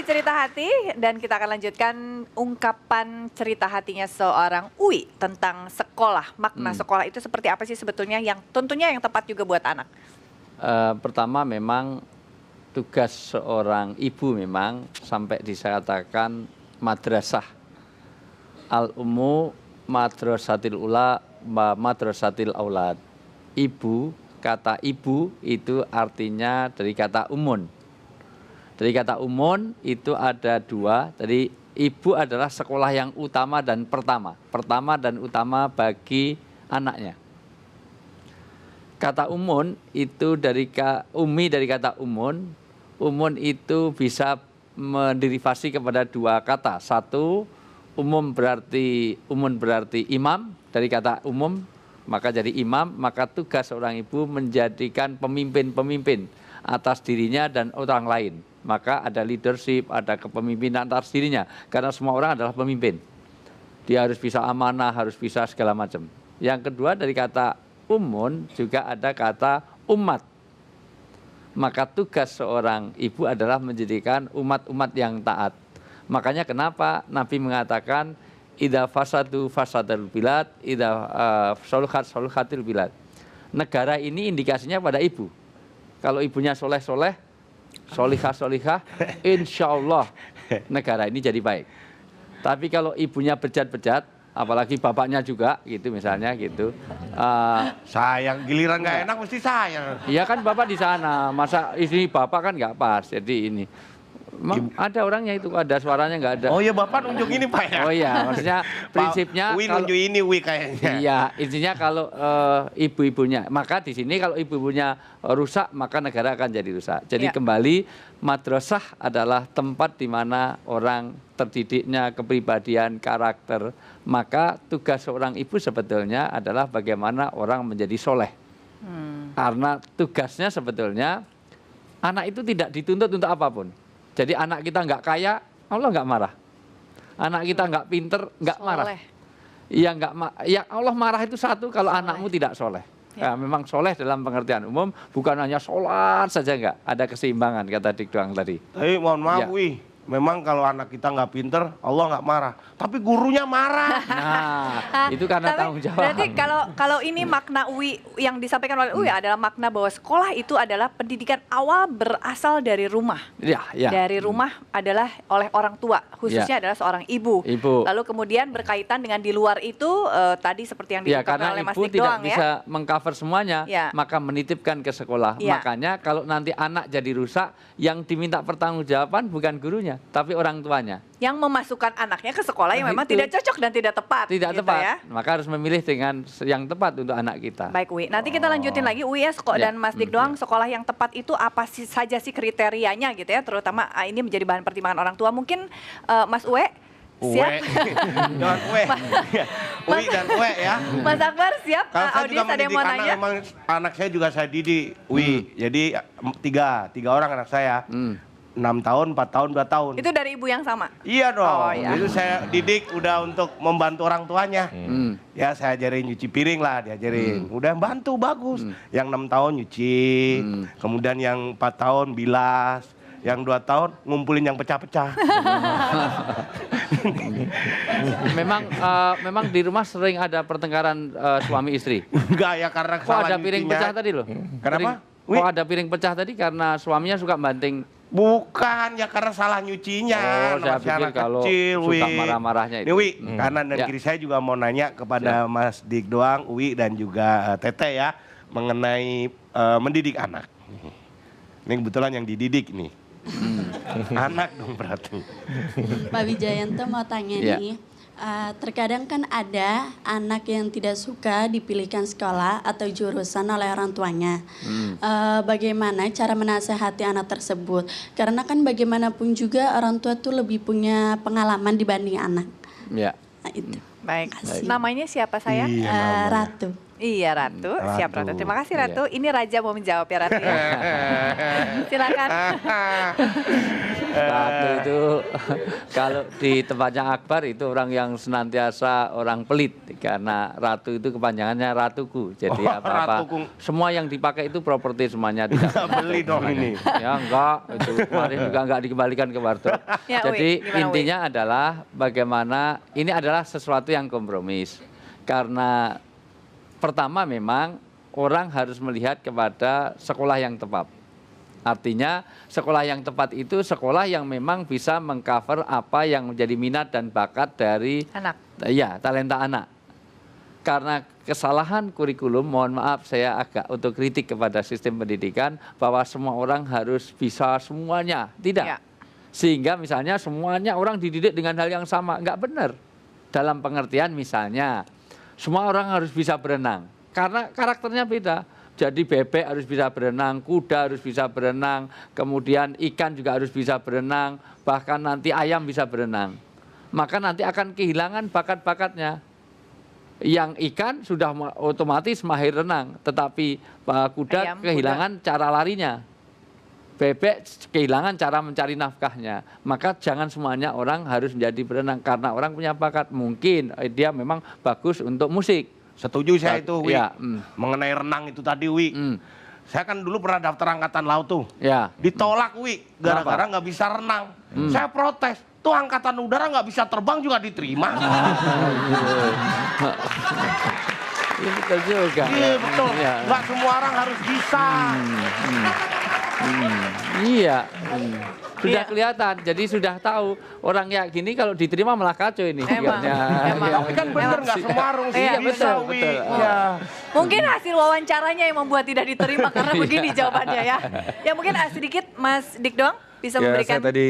cerita hati dan kita akan lanjutkan ungkapan cerita hatinya seorang Uwi tentang sekolah. Makna sekolah itu seperti apa sih sebetulnya yang tentunya yang tepat juga buat anak? Pertama memang tugas seorang ibu memang sampai dikatakan madrasah al-ummu madrasatil ula madrasatil aulad. Ibu, kata ibu itu artinya dari kata umun. Dari kata umun itu ada dua, jadi ibu adalah sekolah yang utama dan pertama dan utama bagi anaknya. Kata umun itu dari umi dari kata umun itu bisa menderivasi kepada dua kata. Satu, umun berarti imam, dari kata umum maka jadi imam, maka tugas seorang ibu menjadikan pemimpin atas dirinya dan orang lain. Maka ada leadership, ada kepemimpinan atas dirinya. Karena semua orang adalah pemimpin. Dia harus bisa amanah, harus bisa segala macam. Yang kedua dari kata umun juga ada kata umat. Maka tugas seorang ibu adalah menjadikan umat-umat yang taat. Makanya kenapa Nabi mengatakan idza fasadu fasadul bilad, idza soluhatil bilad. Negara ini indikasinya pada ibu. Kalau ibunya soleh-soleh, solihah, insya Allah negara ini jadi baik. Tapi kalau ibunya bejat-bejat, apalagi bapaknya juga, gitu misalnya gitu. Sayang, giliran nggak enak mesti sayang. Iya kan bapak di sana, masa istri bapak kan nggak pas. Jadi ini, ada orangnya itu, ada suaranya nggak ada. Oh iya bapak nunjuk ini pak ya. Oh iya, maksudnya prinsipnya. Wi nunjuk ini Wi kayaknya. Iya, intinya kalau ibu-ibunya, maka di sini kalau ibu-ibunya rusak maka negara akan jadi rusak. Jadi kembali madrasah adalah tempat di mana orang terdidiknya kepribadian, karakter. Maka tugas seorang ibu sebetulnya adalah bagaimana orang menjadi soleh. Karena tugasnya sebetulnya anak itu tidak dituntut untuk apapun. Jadi anak kita nggak kaya, Allah nggak marah. Anak kita nggak pinter, nggak marah. Ya Allah marah itu satu kalau anakmu tidak soleh. Ya, memang soleh dalam pengertian umum bukan hanya sholat saja, nggak ada keseimbangan kata Dik Doang tadi. Tapi mohon maaf Wi, memang kalau anak kita nggak pinter, Allah nggak marah. Tapi gurunya marah. Nah, itu karena tanggung jawab. Berarti kalau ini makna Uwi yang disampaikan oleh Uwi adalah makna bahwa sekolah itu adalah pendidikan awal berasal dari rumah. Dari rumah adalah oleh orang tua, khususnya adalah seorang ibu. Lalu kemudian berkaitan dengan di luar itu tadi seperti yang diungkapkan oleh Mas Dik Doang ya. Karena ibu tidak bisa mengcover semuanya, maka menitipkan ke sekolah. Makanya kalau nanti anak jadi rusak, yang diminta pertanggungjawaban bukan gurunya, tapi orang tuanya. Yang memasukkan anaknya ke sekolah yang memang tidak cocok dan tidak tepat. Tidak gitu tepat, ya. Maka harus memilih dengan yang tepat untuk anak kita. Baik Uwi, nanti kita lanjutin lagi Uwi ya, dan Mas Dik Doang, sekolah yang tepat itu apa saja sih kriterianya gitu ya, terutama ini menjadi bahan pertimbangan orang tua. Mungkin Mas Uwe siap? Jangan Uwe. Uwi dan Uwe ya. Mas Akbar siap? Audiens ada yang mau nanya? Memang anak saya juga saya didik, Uwi. Jadi tiga orang anak saya. 6 tahun, 4 tahun, 2 tahun. Itu dari ibu yang sama? Iya dong. Oh, iya. Itu saya didik udah untuk membantu orang tuanya. Ya saya ajarin nyuci piring lah, diajarin. Udah bantu bagus. Yang 6 tahun nyuci, kemudian yang 4 tahun bilas, yang 2 tahun ngumpulin yang pecah-pecah. Memang di rumah sering ada pertengkaran suami istri. Enggak ya, karena kok ada piring pecah tadi loh? Kenapa? Kok ada piring pecah tadi karena suaminya suka banting? Bukan, ya karena salah nyucinya. Saya pikir kalau kecil, suka marah-marahnya itu. Ini Wi, kanan dan kiri saya juga mau nanya kepada Mas Dik Doang, Uwi dan juga Tete ya, mengenai mendidik anak. Ini kebetulan yang dididik nih. Anak dong berarti. Pak Wijayanto mau tanya nih, terkadang kan ada anak yang tidak suka dipilihkan sekolah atau jurusan oleh orang tuanya. Bagaimana cara menasehati anak tersebut? Karena kan bagaimanapun juga orang tua tuh lebih punya pengalaman dibanding anak. Ya. Nah, itu. Baik. Namanya siapa saya? Ratu. Iya Ratu. Siap Ratu. Terima kasih Ratu. Ini Raja mau menjawab ya Ratu ya. Silakan. Ratu itu kalau di tempatnya Akbar itu orang yang senantiasa orang pelit, karena Ratu itu kepanjangannya Ratuku. Jadi apa-apa semua yang dipakai itu properti semuanya, tidak beli dong ini. Ya enggak, itu kemarin juga enggak dikembalikan ke Warteg. Ya, Jadi intinya adalah bagaimana ini adalah sesuatu yang kompromis. Karena pertama memang orang harus melihat kepada sekolah yang tepat. Artinya sekolah yang tepat itu sekolah yang memang bisa mengcover apa yang menjadi minat dan bakat dari anak. Ya, talenta anak. Karena kesalahan kurikulum, mohon maaf saya agak untuk kritik kepada sistem pendidikan bahwa semua orang harus bisa semuanya. Tidak. Ya. Sehingga misalnya semuanya orang dididik dengan hal yang sama. Enggak benar. Dalam pengertian misalnya semua orang harus bisa berenang, karena karakternya beda. Jadi bebek harus bisa berenang, kuda harus bisa berenang, kemudian ikan juga harus bisa berenang, bahkan nanti ayam bisa berenang. Maka nanti akan kehilangan bakat-bakatnya. Yang ikan sudah otomatis mahir renang, tetapi kuda ayam, kehilangan cara larinya. Bebek kehilangan cara mencari nafkahnya. Maka jangan semuanya orang harus menjadi berenang, karena orang punya bakat. Mungkin dia memang bagus untuk musik. Setuju saya itu, Wi. Ya, mengenai renang itu tadi, Wi. Saya kan dulu pernah daftar angkatan laut tuh. Ya. Ditolak, Wi, gara-gara nggak bisa renang. Saya protes. Tuh angkatan udara nggak bisa terbang juga diterima. Iya betul juga. Iya betul. Nggak semua orang harus bisa. Iya. Sudah kelihatan, jadi sudah tahu orang ya gini kalau diterima malah kacau ini. Emang. Tapi kan bener nggak semua harus bisa, Wi. Ya. Mungkin hasil wawancaranya yang membuat tidak diterima karena begini jawabannya ya. Ya mungkin sedikit Mas Dik dong bisa memberikan. Saya tadi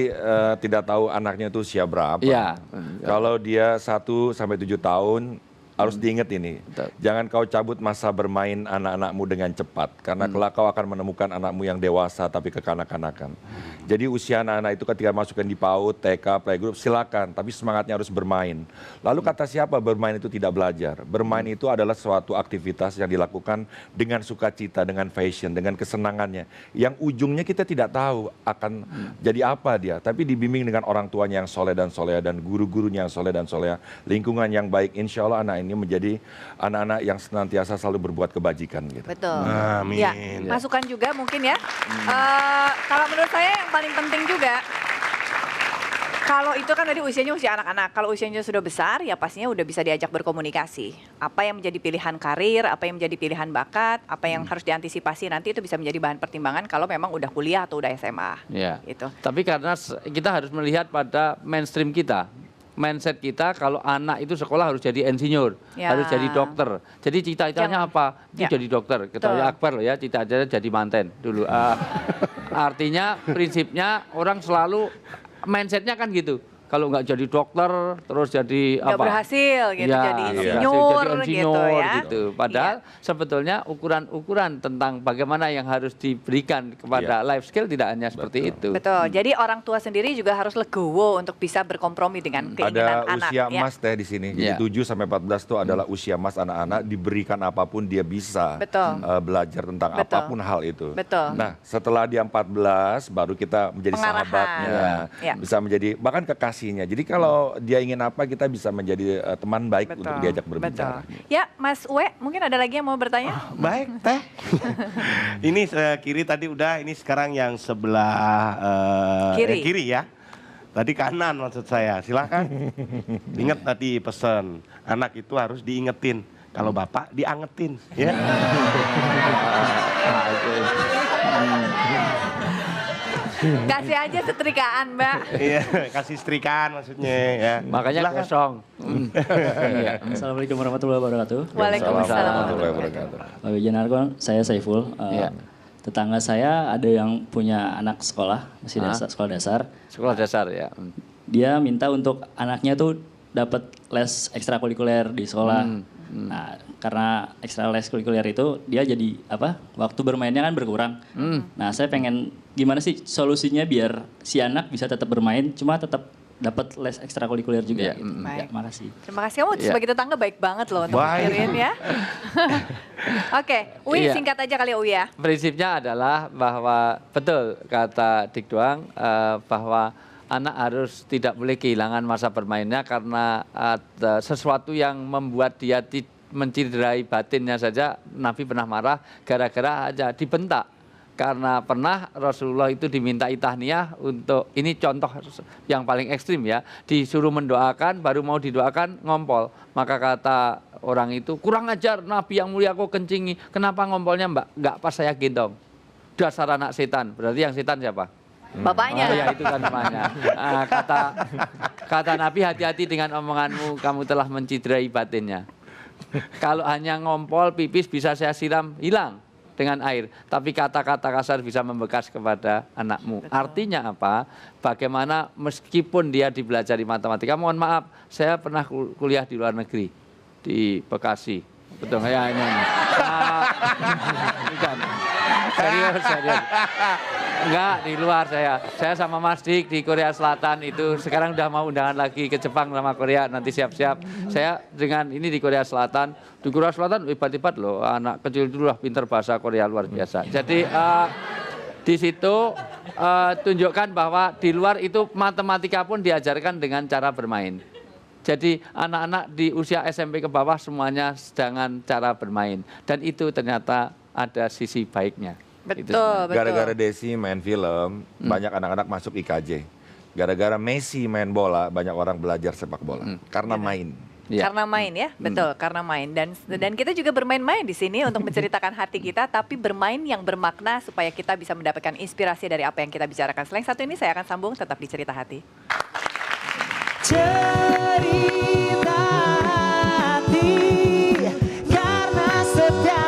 tidak tahu anaknya itu usia berapa. Ya. Kalau dia 1 sampai 7 tahun harus diingat ini. Jangan kau cabut masa bermain anak-anakmu dengan cepat, karena kelak kau akan menemukan anakmu yang dewasa tapi kekanak-kanakan. Jadi usia anak-anak itu ketika masukkan di PAUD, TK, playgroup silakan, tapi semangatnya harus bermain. Lalu kata siapa bermain itu tidak belajar? Bermain itu adalah suatu aktivitas yang dilakukan dengan sukacita, dengan passion, dengan kesenangannya. Yang ujungnya kita tidak tahu akan jadi apa dia, tapi dibimbing dengan orang tuanya yang soleh dan soleha, dan guru-gurunya yang soleh dan soleha, lingkungan yang baik, insya Allah anak ini menjadi anak-anak yang senantiasa selalu berbuat kebajikan gitu. Betul. Amin. Ya, masukan juga mungkin ya. Kalau menurut saya yang paling penting juga, kalau itu kan tadi usianya usia anak-anak. Kalau usianya sudah besar, ya pastinya udah bisa diajak berkomunikasi. Apa yang menjadi pilihan karir, apa yang menjadi pilihan bakat, apa yang harus diantisipasi nanti itu bisa menjadi bahan pertimbangan kalau memang udah kuliah atau udah SMA. Ya. Gitu. Tapi karena kita harus melihat pada mainstream kita. Mindset kita kalau anak itu sekolah harus jadi insinyur, harus jadi dokter. Jadi cita-citanya apa? Itu jadi dokter. Ketua Akbar loh ya, cita-citanya jadi manten dulu. Artinya prinsipnya orang selalu mindsetnya kan gitu. Kalau nggak jadi dokter, terus jadi nggak apa? berhasil gitu, Ya, jadi insinyur gitu ya. Gitu. Padahal sebetulnya ukuran-ukuran tentang bagaimana yang harus diberikan kepada life skill tidak hanya seperti itu. Betul. Jadi orang tua sendiri juga harus legowo untuk bisa berkompromi dengan keinginan anak. Ada usia emas teh di sini. Jadi 7 sampai 14 itu adalah usia emas anak-anak, diberikan apapun dia bisa belajar tentang apapun hal itu. Betul. Nah, setelah dia 14 baru kita menjadi sahabatnya, bisa menjadi bahkan kekasih. Jadi kalau dia ingin apa, kita bisa menjadi teman baik untuk diajak berbicara. Ya, Mas Uwe, mungkin ada lagi yang mau bertanya? Baik, Teh. Ini kiri tadi udah, ini sekarang yang sebelah kiri ya. Tadi kanan maksud saya, silakan. Ingat tadi pesan, anak itu harus diingetin. Kalau bapak diangetin, ya. Kasih aja setrikaan, Mbak. Iya, kasih setrikaan maksudnya ya. Makanya kosong. Assalamualaikum warahmatullahi wabarakatuh. Waalaikumsalam warahmatullahi wabarakatuh. Pak Wijanarko, saya Saiful. Tetangga saya ada yang punya anak sekolah, masih sekolah dasar. Sekolah dasar ya. Dia minta untuk anaknya tuh dapat les ekstrakurikuler di sekolah. Nah, karena ekstra les kurikuler itu dia jadi waktu bermainnya kan berkurang. Nah, saya pengen gimana sih solusinya biar si anak bisa tetap bermain, cuma tetap dapat les ekstrakurikuler juga. Gitu. Baik. Ya, makasih. Terima kasih, kamu sebagai tetangga baik banget loh untuk Baik. mikirin ya. Oke, Uwi singkat aja kali Uwi ya. Prinsipnya adalah bahwa betul kata Dik Doang bahwa anak harus tidak boleh kehilangan masa bermainnya karena sesuatu yang membuat dia menciderai batinnya saja. Nabi pernah marah gara-gara aja dibentak. Karena pernah Rasulullah itu dimintai tahniyah untuk, ini contoh yang paling ekstrim ya, disuruh mendoakan, baru mau didoakan ngompol. Maka kata orang itu, kurang ajar Nabi yang mulia kau kencingi, kenapa ngompolnya mbak? Enggak pas saya gendong. Dasar anak setan, berarti yang setan siapa? Bapaknya. Oh ya itu kan namanya. Kata Nabi, hati-hati dengan omonganmu, kamu telah menciderai batinnya. Kalau hanya ngompol, pipis bisa saya siram, hilang dengan air. Tapi kata-kata kasar bisa membekas kepada anakmu. Betul. Artinya apa? Bagaimana meskipun dia dipelajari matematika, mohon maaf, saya pernah kuliah di luar negeri, di Bekasi. Betul nggak ya? Bukan. Serius. Enggak, di luar saya. Saya sama Mas Dik di Korea Selatan itu sekarang udah mau undangan lagi ke Jepang sama Korea, nanti siap-siap. Saya dengan ini di Korea Selatan. Di Korea Selatan hebat-hebat loh, anak kecil dulu lah pinter bahasa Korea luar biasa. Jadi di situ tunjukkan bahwa di luar itu matematika pun diajarkan dengan cara bermain. Jadi anak-anak di usia SMP ke bawah semuanya dengan cara bermain. Dan itu ternyata ada sisi baiknya. Betul. Gara-gara Desi main film, banyak anak-anak masuk IKJ. Gara-gara Messi main bola, banyak orang belajar sepak bola. Karena main. Ya. Karena main ya, betul, karena main. Dan kita juga bermain-main di sini untuk menceritakan hati kita, tapi bermain yang bermakna supaya kita bisa mendapatkan inspirasi dari apa yang kita bicarakan. Selain satu ini saya akan sambung tetap di Cerita Hati. Cerita hati, karena setiap